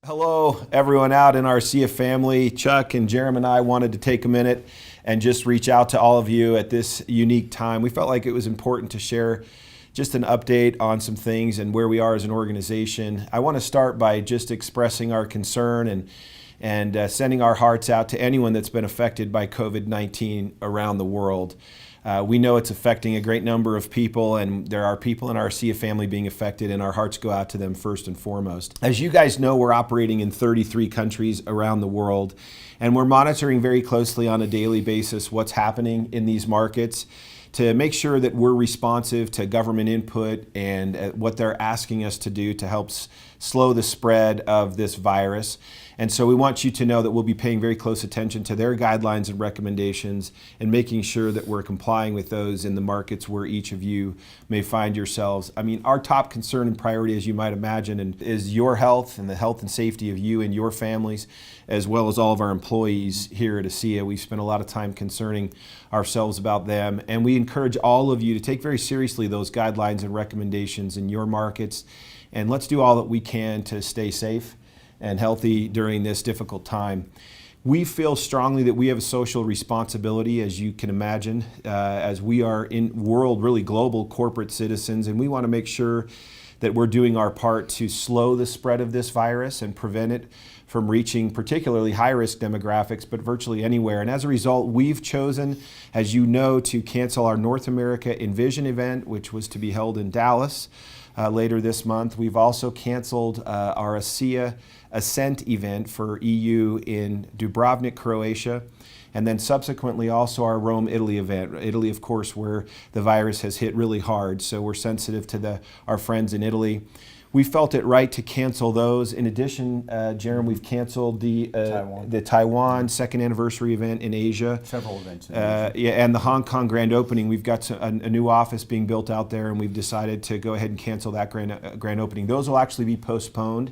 Hello, everyone out in our Asea family. Chuck and Jerem and I wanted to take a minute and just reach out to all of you at this unique time. We felt like it was important to share just an update on some things and where we are as an organization. I want to start by just expressing our concern and sending our hearts out to anyone that's been affected by COVID-19 around the world. We know it's affecting a great number of people, and there are people in our Asea family being affected, and our hearts go out to them first and foremost. As you guys know, we're operating in 33 countries around the world, and we're monitoring very closely on a daily basis what's happening in these markets to make sure that we're responsive to government input and what they're asking us to do to help slow the spread of this virus. And so we want you to know that we'll be paying very close attention to their guidelines and recommendations and making sure that we're complying with those in the markets where each of you may find yourselves. I mean, our top concern and priority, as you might imagine, is your health and the health and safety of you and your families, as well as all of our employees here at Asea. We've spent a lot of time concerning ourselves about them, and we encourage all of you to take very seriously those guidelines and recommendations in your markets, and let's do all that we can to stay safe and healthy during this difficult time. We feel strongly that we have a social responsibility, as you can imagine, as we are in world, really global corporate citizens, and we want to make sure that we're doing our part to slow the spread of this virus and prevent it from reaching particularly high-risk demographics, but virtually anywhere. And as a result, we've chosen, as you know, to cancel our North America Envision event, which was to be held in Dallas later this month. We've also canceled our Asea Ascent event for EU in Dubrovnik, Croatia, and then subsequently also our Rome, Italy event. Italy, of course, where the virus has hit really hard, so we're sensitive to our friends in Italy. We felt it right to cancel those. In addition, Jerem, we've canceled the Taiwan second anniversary event in Asia. Several events in Asia. Yeah, and the Hong Kong grand opening. We've got a new office being built out there, and we've decided to go ahead and cancel that grand opening. Those will actually be postponed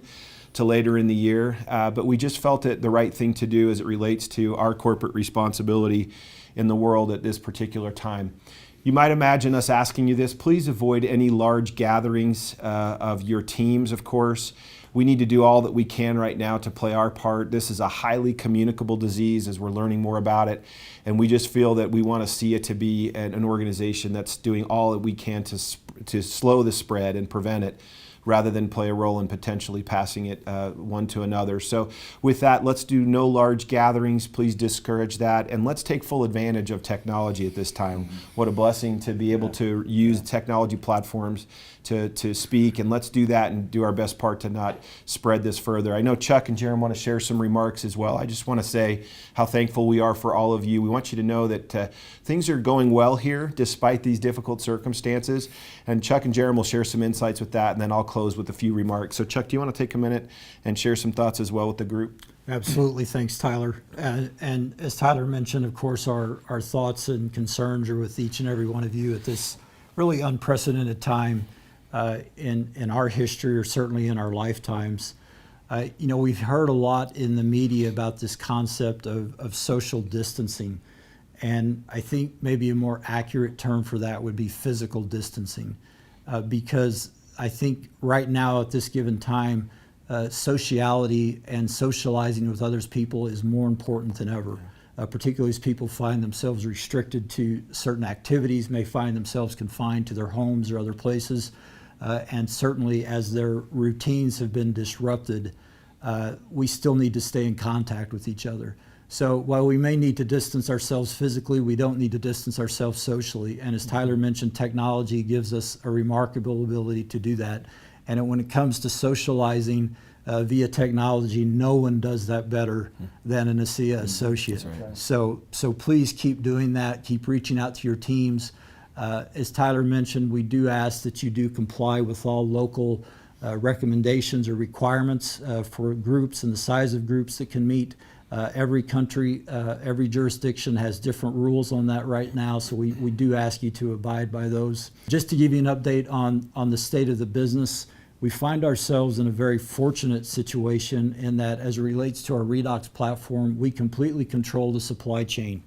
to later in the year, but we just felt it the right thing to do as it relates to our corporate responsibility in the world at this particular time. You might imagine us asking you this. Please avoid any large gatherings of your teams, of course. We need to do all that we can right now to play our part. This is a highly communicable disease as we're learning more about it, and we just feel that we want to see it to be an organization that's doing all that we can to slow the spread and prevent it, rather than play a role in potentially passing it one to another. So with that, let's do no large gatherings. Please discourage that. And let's take full advantage of technology at this time. What a blessing to be able to use technology platforms to speak. And let's do that and do our best part to not spread this further. I know Chuck and Jerem want to share some remarks as well. I just want to say how thankful we are for all of you. We want you to know that things are going well here despite these difficult circumstances. And Chuck and Jerem will share some insights with that, and then I'll close with a few remarks. So Chuck, do you want to take a minute and share some thoughts as well with the group? Absolutely. Thanks, Tyler. And as Tyler mentioned, of course, our thoughts and concerns are with each and every one of you at this really unprecedented time in our history, or certainly in our lifetimes. We've heard a lot in the media about this concept of social distancing. And I think maybe a more accurate term for that would be physical distancing, because I think right now at this given time, sociality and socializing with others people is more important than ever, particularly as people find themselves restricted to certain activities, may find themselves confined to their homes or other places, and certainly as their routines have been disrupted, we still need to stay in contact with each other. So while we may need to distance ourselves physically, we don't need to distance ourselves socially. And as Tyler mentioned, technology gives us a remarkable ability to do that. And when it comes to socializing via technology, no one does that better than an Asea associate. Right. So please keep doing that. Keep reaching out to your teams. As Tyler mentioned, we do ask that you do comply with all local recommendations or requirements for groups and the size of groups that can meet. Every country, every jurisdiction has different rules on that right now, so we do ask you to abide by those. Just to give you an update on the state of the business, we find ourselves in a very fortunate situation in that as it relates to our Redox platform, we completely control the supply chain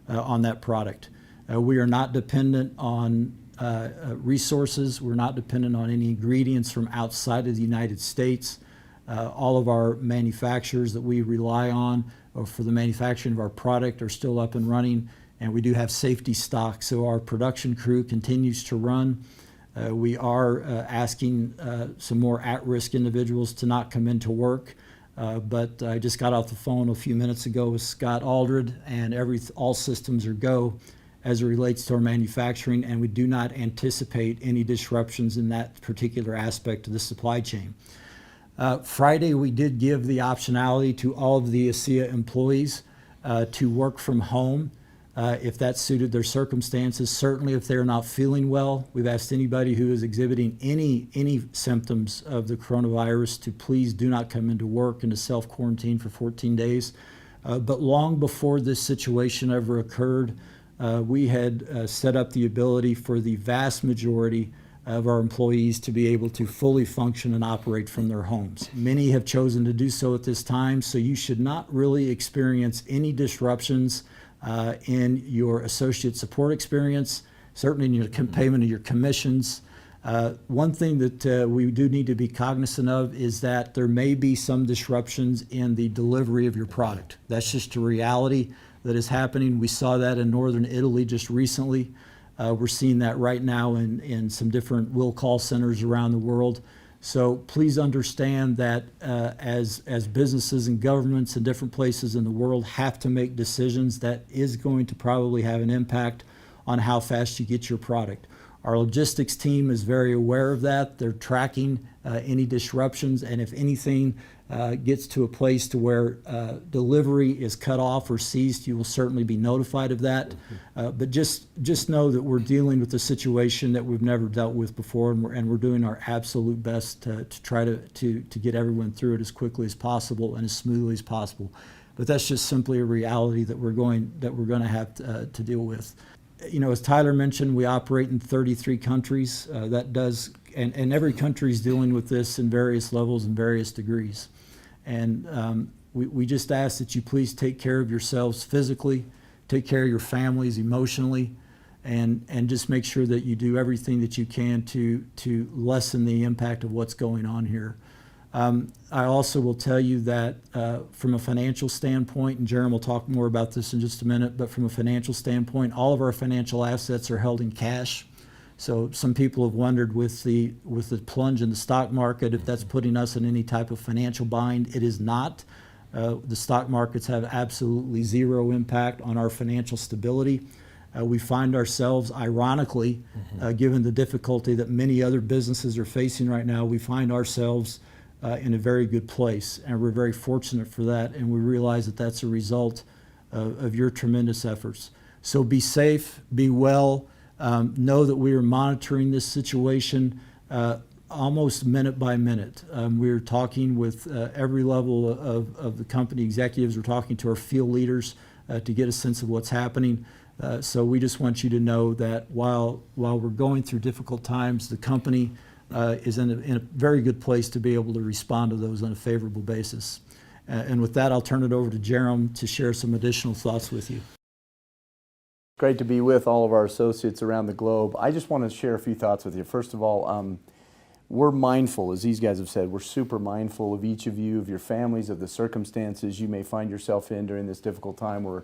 on that product. We are not dependent on resources. We're not dependent on any ingredients from outside of the United States. All of our manufacturers that we rely on for the manufacturing of our product are still up and running, and we do have safety stock, so our production crew continues to run. We are asking some more at-risk individuals to not come into work, but I just got off the phone a few minutes ago with Scott Aldred, and all systems are go as it relates to our manufacturing, and we do not anticipate any disruptions in that particular aspect of the supply chain. Friday, we did give the optionality to all of the Asea employees to work from home if that suited their circumstances. Certainly, if they're not feeling well, we've asked anybody who is exhibiting any symptoms of the coronavirus to please do not come into work and to self-quarantine for 14 days. But long before this situation ever occurred, we had set up the ability for the vast majority of our employees to be able to fully function and operate from their homes. Many have chosen to do so at this time, so you should not really experience any disruptions in your associate support experience, certainly in your payment of your commissions. One thing that we do need to be cognizant of is that there may be some disruptions in the delivery of your product. That's just a reality that is happening. We saw that in northern Italy just recently. We're seeing that right now in some different will call centers around the world. So please understand that as businesses and governments in different places in the world have to make decisions, that is going to probably have an impact on how fast you get your product. Our logistics team is very aware of that. They're tracking any disruptions, and if anything gets to a place to where delivery is cut off or ceased, you will certainly be notified of that. But just know that we're dealing with a situation that we've never dealt with before, and we're doing our absolute best to try to get everyone through it as quickly as possible and as smoothly as possible. But that's just simply a reality that we're going to have to deal with. You know, as Tyler mentioned, we operate in 33 countries. And every country is dealing with this in various levels and various degrees. And we just ask that you please take care of yourselves physically, take care of your families emotionally, and just make sure that you do everything that you can to lessen the impact of what's going on here. I also will tell you that from a financial standpoint, and Jeremy will talk more about this in just a minute, but from a financial standpoint, all of our financial assets are held in cash. So some people have wondered with the plunge in the stock market if that's putting us in any type of financial bind. It is not. The stock markets have absolutely zero impact on our financial stability. We find ourselves, ironically, given the difficulty that many other businesses are facing right now, we find ourselves in a very good place, and we're very fortunate for that, and we realize that that's a result of your tremendous efforts. So be safe, be well. Know that we are monitoring this situation almost minute by minute. We're talking with every level of the company executives. We're talking to our field leaders to get a sense of what's happening. So we just want you to know that while we're going through difficult times, the company is in a very good place to be able to respond to those on a favorable basis. And with that, I'll turn it over to Jerome to share some additional thoughts with you. Great to be with all of our associates around the globe. I just want to share a few thoughts with you. First of all, we're mindful, as these guys have said, we're super mindful of each of you, of your families, of the circumstances you may find yourself in during this difficult time where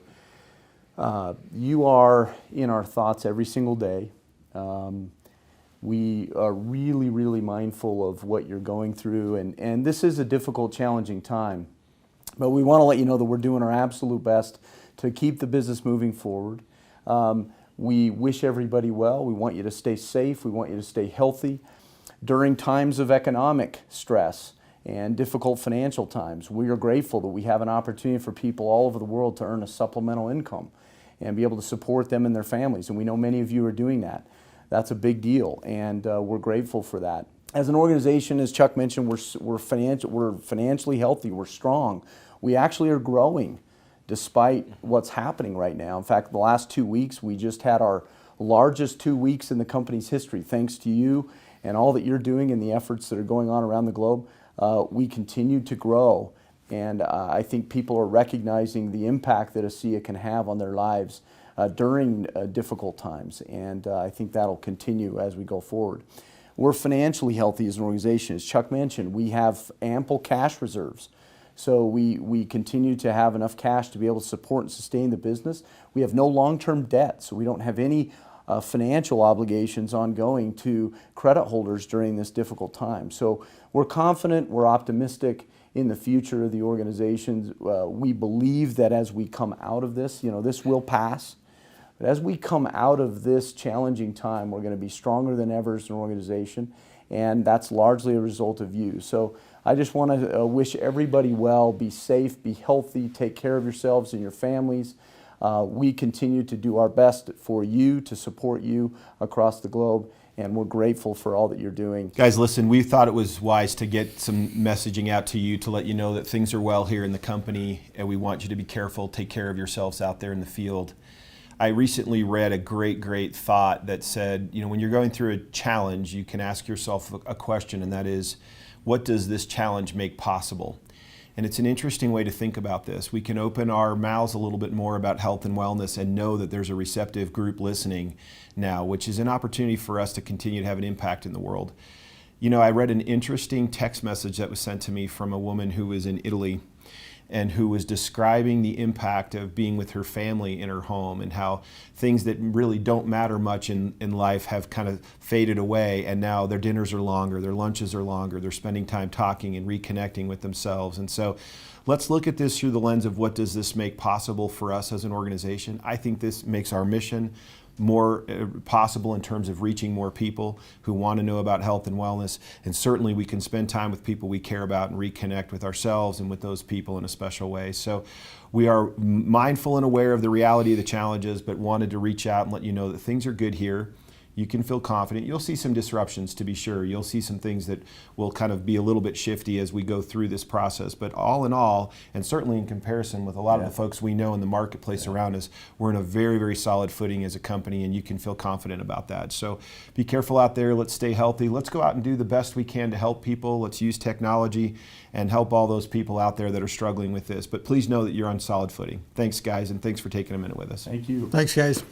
you are in our thoughts every single day. We are really, really mindful of what you're going through, and this is a difficult, challenging time. But we want to let you know that we're doing our absolute best to keep the business moving forward. We wish everybody well. We want you to stay safe. We want you to stay healthy. During times of economic stress and difficult financial times, we are grateful that we have an opportunity for people all over the world to earn a supplemental income and be able to support them and their families. And we know many of you are doing that. That's a big deal, and we're grateful for that. As an organization, as Chuck mentioned, we're financially healthy. We're strong. We actually are growing despite what's happening right now. In fact, the last 2 weeks, we just had our largest 2 weeks in the company's history. Thanks to you and all that you're doing and the efforts that are going on around the globe, we continue to grow. And I think people are recognizing the impact that Asea can have on their lives during difficult times. And I think that'll continue as we go forward. we're financially healthy as an organization. As Chuck mentioned, we have ample cash reserves. So we continue to have enough cash to be able to support and sustain the business. We have no long-term debt, so we don't have any financial obligations ongoing to credit holders during this difficult time. So we're confident, we're optimistic in the future of the organization. We believe that as we come out of this, this will pass. But as we come out of this challenging time, we're going to be stronger than ever as an organization, and that's largely a result of you. So I just want to wish everybody well, be safe, be healthy, take care of yourselves and your families. We continue to do our best for you, to support you across the globe, and we're grateful for all that you're doing. Guys, listen, we thought it was wise to get some messaging out to you to let you know that things are well here in the company, and we want you to be careful, take care of yourselves out there in the field. I recently read a great thought that said, when you're going through a challenge, you can ask yourself a question, and that is, what does this challenge make possible? And it's an interesting way to think about this. We can open our mouths a little bit more about health and wellness and know that there's a receptive group listening now, which is an opportunity for us to continue to have an impact in the world. I read an interesting text message that was sent to me from a woman who was in Italy and who was describing the impact of being with her family in her home and how things that really don't matter much in life have kind of faded away, and now their dinners are longer, their lunches are longer, they're spending time talking and reconnecting with themselves. And so let's look at this through the lens of what does this make possible for us as an organization. I think this makes our mission more possible in terms of reaching more people who want to know about health and wellness, and certainly we can spend time with people we care about and reconnect with ourselves and with those people in a special way. So we are mindful and aware of the reality of the challenges, but wanted to reach out and let you know that things are good here. You can feel confident. You'll see some disruptions, to be sure. You'll see some things that will kind of be a little bit shifty as we go through this process. But all in all, and certainly in comparison with a lot of the folks we know in the marketplace around us, we're in a very solid footing as a company, and you can feel confident about that. So be careful out there. Let's stay healthy. Let's go out and do the best we can to help people. Let's use technology and help all those people out there that are struggling with this. But please know that you're on solid footing. Thanks, guys, and thanks for taking a minute with us. Thank you. Thanks, guys.